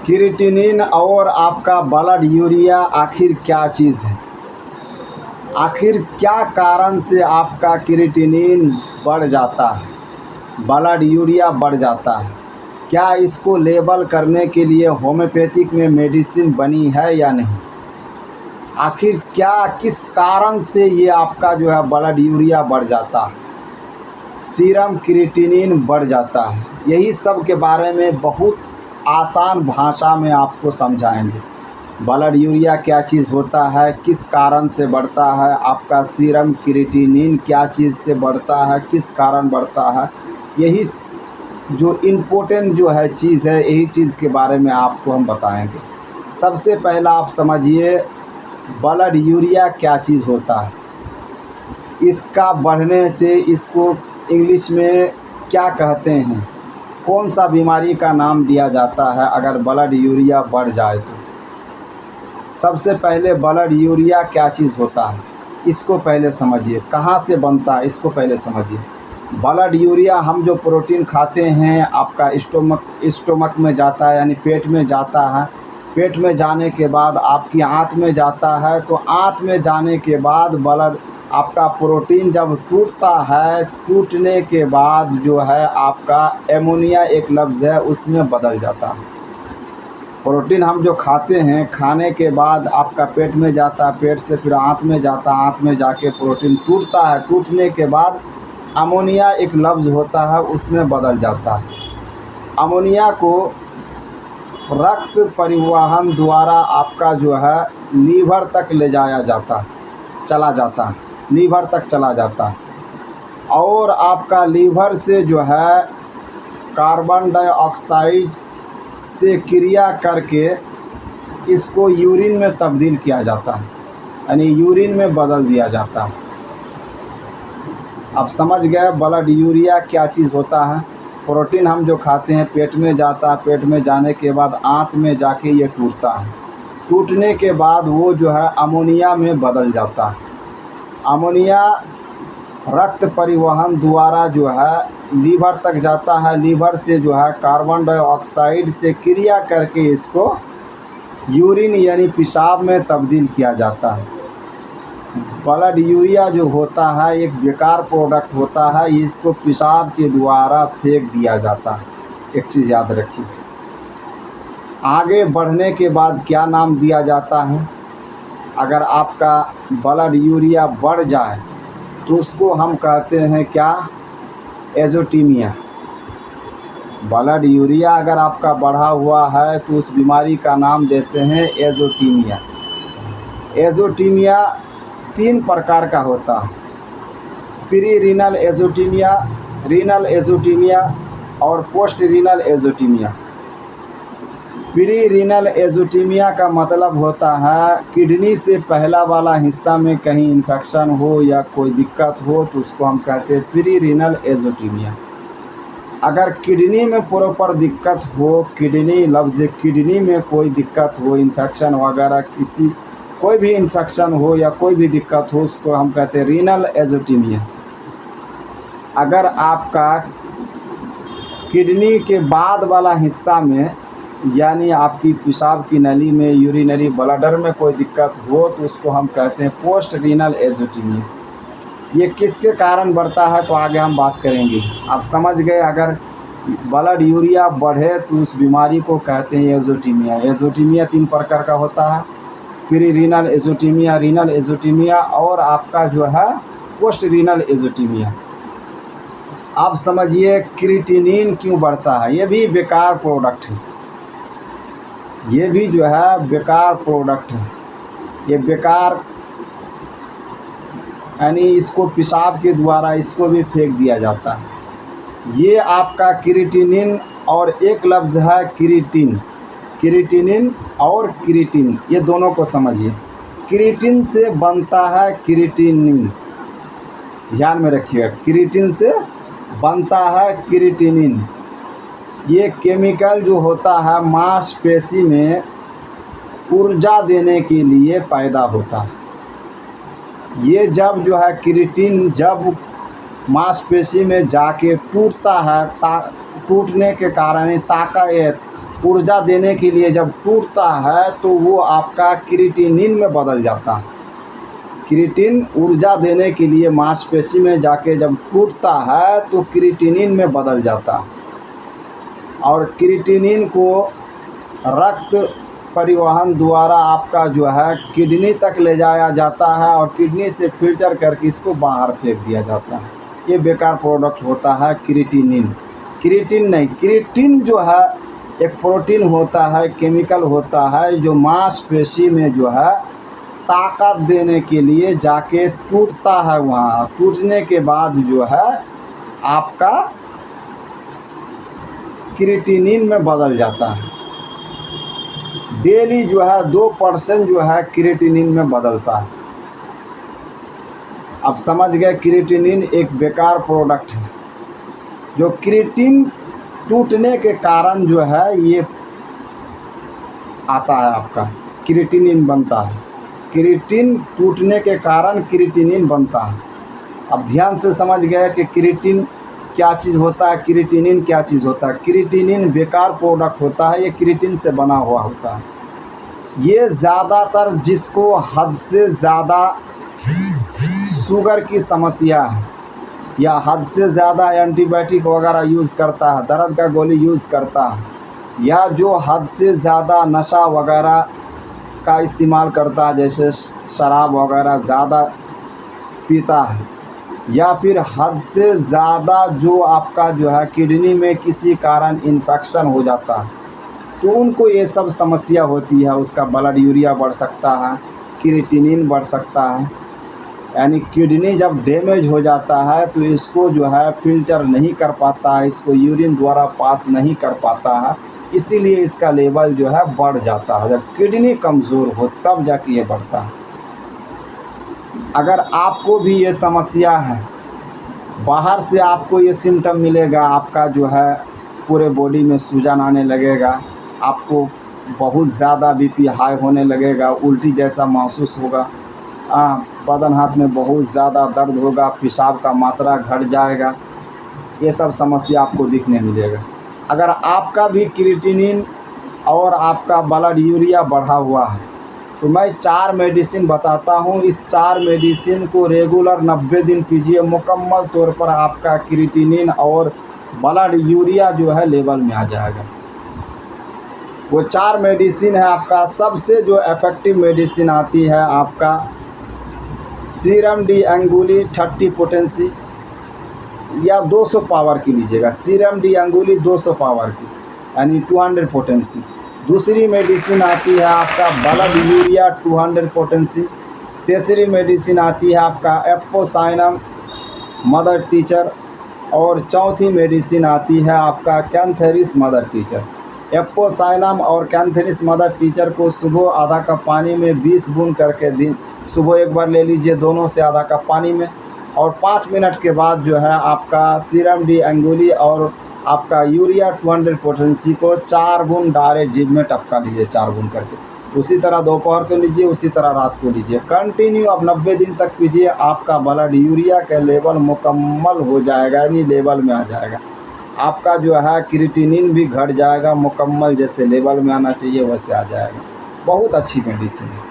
Creatinine और आपका blood urea आखिर क्या चीज़ है? आखिर क्या कारण से आपका क्रिएटिनिन बढ़ जाता है, ब्लड यूरिया बढ़ जाता है? क्या इसको लेबल करने के लिए होम्योपैथिक में मेडिसिन बनी है या नहीं? आखिर क्या किस कारण से ये आपका जो है ब्लड यूरिया बढ़ जाता है, सीरम क्रिएटिनिन बढ़ जाता है? यही सब के बारे में बहुत आसान भाषा में आपको समझाएंगे। ब्लड यूरिया क्या चीज़ होता है, किस कारण से बढ़ता है, आपका सीरम क्रिएटिनिन क्या चीज़ से बढ़ता है, किस कारण बढ़ता है, यही जो इम्पोर्टेंट जो है चीज़ है, यही चीज़ के बारे में आपको हम बताएंगे। सबसे पहला आप समझिए ब्लड यूरिया क्या चीज़ होता है। इसका बढ़ने से इसको इंग्लिश में क्या कहते हैं, कौन सा बीमारी का नाम दिया जाता है अगर ब्लड यूरिया बढ़ जाए तो? सबसे पहले ब्लड यूरिया क्या चीज़ होता है इसको पहले समझिए, कहाँ से बनता है इसको पहले समझिए। ब्लड यूरिया हम जो प्रोटीन खाते हैं आपका स्टोमक में जाता है, यानी पेट में जाता है। पेट में जाने के बाद आपकी आंत में जाता है, तो आंत में जाने के बाद ब्लड आपका प्रोटीन जब टूटता है, टूटने के बाद जो है आपका एमोनिया एक लफ्ज़ है उसमें बदल जाता है। प्रोटीन हम जो खाते हैं, खाने के बाद आपका पेट में जाता है, पेट से फिर आंत में जाता है, आंत में जाके प्रोटीन टूटता है, टूटने के बाद अमोनिया एक लफ्ज़ होता है उसमें बदल जाता है। अमोनिया को रक्त परिवहन द्वारा आपका जो है लीवर तक ले जाया जाता है, चला जाता है, लीवर तक चला जाता है। और आपका लीवर से जो है कार्बन डाइऑक्साइड से क्रिया करके इसको यूरिन में तब्दील किया जाता है, यानी यूरिन में बदल दिया जाता है। आप समझ गए ब्लड यूरिया क्या चीज़ होता है। प्रोटीन हम जो खाते हैं पेट में जाता है, पेट में जाने के बाद आंत में जाके ये टूटता है, टूटने के बाद वो जो है अमोनिया में बदल जाता है। अमोनिया रक्त परिवहन द्वारा जो है लीवर तक जाता है, लीवर से जो है कार्बन डाइऑक्साइड से क्रिया करके इसको यूरिन यानी पेशाब में तब्दील किया जाता है। ब्लड यूरिया जो होता है एक बेकार प्रोडक्ट होता है, इसको पेशाब के द्वारा फेंक दिया जाता है। एक चीज़ याद रखिए, आगे बढ़ने के बाद क्या नाम दिया जाता है? अगर आपका ब्लड यूरिया बढ़ जाए तो उसको हम कहते हैं क्या? एज़ोटीमिया। ब्लड यूरिया अगर आपका बढ़ा हुआ है तो उस बीमारी का नाम देते हैं एज़ोटीमिया। एज़ोटीमिया 3 प्रकार का होता है, प्री रीनल एज़ोटीमिया, रीनल एज़ोटीमिया और पोस्ट रीनल एज़ोटीमिया। प्री रीनल एज़ोटीमिया का मतलब होता है किडनी से पहला वाला हिस्सा में कहीं इन्फेक्शन हो या कोई दिक्कत हो तो उसको हम कहते हैं प्री रीनल एज़ोटीमिया। अगर किडनी में प्रॉपर दिक्कत हो, किडनी लफ्ज़ किडनी में कोई दिक्कत हो, इन्फेक्शन वगैरह कोई भी इन्फेक्शन हो या कोई भी दिक्कत हो, उसको हम कहते हैं रीनल एज़ोटीमिया। अगर आपका किडनी के बाद वाला हिस्सा में यानी आपकी पेशाब की नली में, यूरिनरी ब्लडर में कोई दिक्कत हो तो उसको हम कहते हैं पोस्ट रीनल एज़ोटीमिया। ये किसके कारण बढ़ता है तो आगे हम बात करेंगे। आप समझ गए, अगर ब्लड यूरिया बढ़े तो उस बीमारी को कहते हैं एज़ोटीमिया। एज़ोटीमिया 3 प्रकार का होता है, प्री रीनल एज़ोटीमिया, रीनल एज़ोटीमिया और आपका जो है पोस्ट रीनल एज़ोटीमिया। आप समझिए क्रिएटिनिन क्यों बढ़ता है। ये भी बेकार प्रोडक्ट है, ये भी जो है बेकार प्रोडक्ट है। ये बेकार यानी इसको पेशाब के द्वारा इसको भी फेंक दिया जाता है। ये आपका क्रिएटिनिन और एक लफ्ज़ है क्रिएटिन, क्रिएटिनिन और क्रिएटिन, ये दोनों को समझिए। क्रिएटिन से बनता है क्रिएटिनिन, ध्यान में रखिएगा, क्रिएटिन से बनता है क्रिएटिनिन। ये केमिकल जो होता है मांसपेशी में ऊर्जा देने के लिए पैदा होता है। ये जब जो है क्रिएटिन जब मांसपेशी में जाके टूटता है, टूटने के कारण ऊर्जा देने के लिए जब टूटता है तो वो आपका क्रिएटिनिन में बदल जाता है। क्रिएटिन ऊर्जा देने के लिए मांसपेशी में जाके जब टूटता है तो क्रिएटिनिन में बदल जाता है, और क्रिएटिनिन को रक्त परिवहन द्वारा आपका जो है किडनी तक ले जाया जाता है, और किडनी से फिल्टर करके इसको बाहर फेंक दिया जाता है। ये बेकार प्रोडक्ट होता है क्रिएटिनिन। क्रिएटिन नहीं, क्रिएटिन जो है एक प्रोटीन होता है, केमिकल होता है, जो मांसपेशी में जो है ताकत देने के लिए जाके टूटता है। वहाँ टूटने के बाद जो है आपका क्रिएटिनिन में बदल जाता है। डेली जो है 2% जो है क्रिएटिनिन में बदलता है। अब समझ गए क्रिएटिनिन एक बेकार प्रोडक्ट है। जो क्रिएटिन टूटने के कारण जो है ये आता है, आपका क्रिएटिनिन बनता है। क्रिएटिन टूटने के कारण क्रिएटिनिन बनता है। अब ध्यान से समझ गए कि क्रिएटिन क्या चीज़ होता है, क्रिएटिनिन क्या चीज़ होता है। क्रिएटिनिन बेकार प्रोडक्ट होता है, ये क्रिएटिन से बना हुआ होता है। ये ज़्यादातर जिसको हद से ज़्यादा शुगर की समस्या है, या हद से ज़्यादा एंटीबायोटिक वगैरह यूज़ करता है, दर्द का गोली यूज़ करता है, या जो हद से ज़्यादा नशा वगैरह का इस्तेमाल करता है, जैसे शराब वगैरह ज़्यादा पीता है, या फिर हद से ज़्यादा जो आपका जो है किडनी में किसी कारण इन्फेक्शन हो जाता है, तो उनको ये सब समस्या होती है। उसका ब्लड यूरिया बढ़ सकता है, क्रिएटिनिन बढ़ सकता है। यानी किडनी जब डैमेज हो जाता है तो इसको जो है फ़िल्टर नहीं कर पाता है, इसको यूरिन द्वारा पास नहीं कर पाता है, इसीलिए इसका लेवल जो है बढ़ जाता है। जब किडनी कमज़ोर हो तब जाके ये बढ़ता है। अगर आपको भी ये समस्या है, बाहर से आपको ये सिम्टम मिलेगा, आपका जो है पूरे बॉडी में सूजन आने लगेगा, आपको बहुत ज़्यादा बीपी हाई होने लगेगा, उल्टी जैसा महसूस होगा, बदन हाथ में बहुत ज़्यादा दर्द होगा, पेशाब का मात्रा घट जाएगा, ये सब समस्या आपको दिखने मिलेगा। अगर आपका भी क्रिएटिनिन और आपका ब्लड यूरिया बढ़ा हुआ है तो मैं 4 मेडिसिन बताता हूँ। इस 4 मेडिसिन को रेगुलर 90 दिन पीजिए, मुकम्मल तौर पर आपका क्रिएटिनिन और ब्लड यूरिया जो है लेवल में आ जाएगा। वो 4 मेडिसिन है आपका। सबसे जो इफ़ेक्टिव मेडिसिन आती है आपका सीरम डी अंगुली 30 पोटेंसी या 200 पावर की लीजिएगा। सीरम डी अंगुली 200 पावर की यानी 200 पोटेंसी। दूसरी मेडिसिन आती है आपका ब्लड यूरिया 200 पोटेंसी। तीसरी मेडिसिन आती है आपका एप्पोसाइनम मदर टीचर, और चौथी मेडिसिन आती है आपका कैंथेरिस मदर टीचर। एप्पोसाइनम और कैंथेरिस मदर टीचर को सुबह आधा कप पानी में 20 बूंद करके दिन सुबह एक बार ले लीजिए, दोनों से आधा कप पानी में, और 5 मिनट के बाद जो है आपका सीरम डी अंगुली और आपका यूरिया 200 पोटेंसी को 4 बूंद डायरेक्ट जीभ में टपका लीजिए, 4 बूंद करके। उसी तरह दोपहर को लीजिए, उसी तरह रात को लीजिए। कंटिन्यू अब 90 दिन तक पीजिए, आपका ब्लड यूरिया का लेवल मुकम्मल हो जाएगा, यानी लेवल में आ जाएगा। आपका जो है क्रिएटिनिन भी घट जाएगा, मुकम्मल जैसे लेवल में आना चाहिए वैसे आ जाएगा। बहुत अच्छी मेडिसिन है।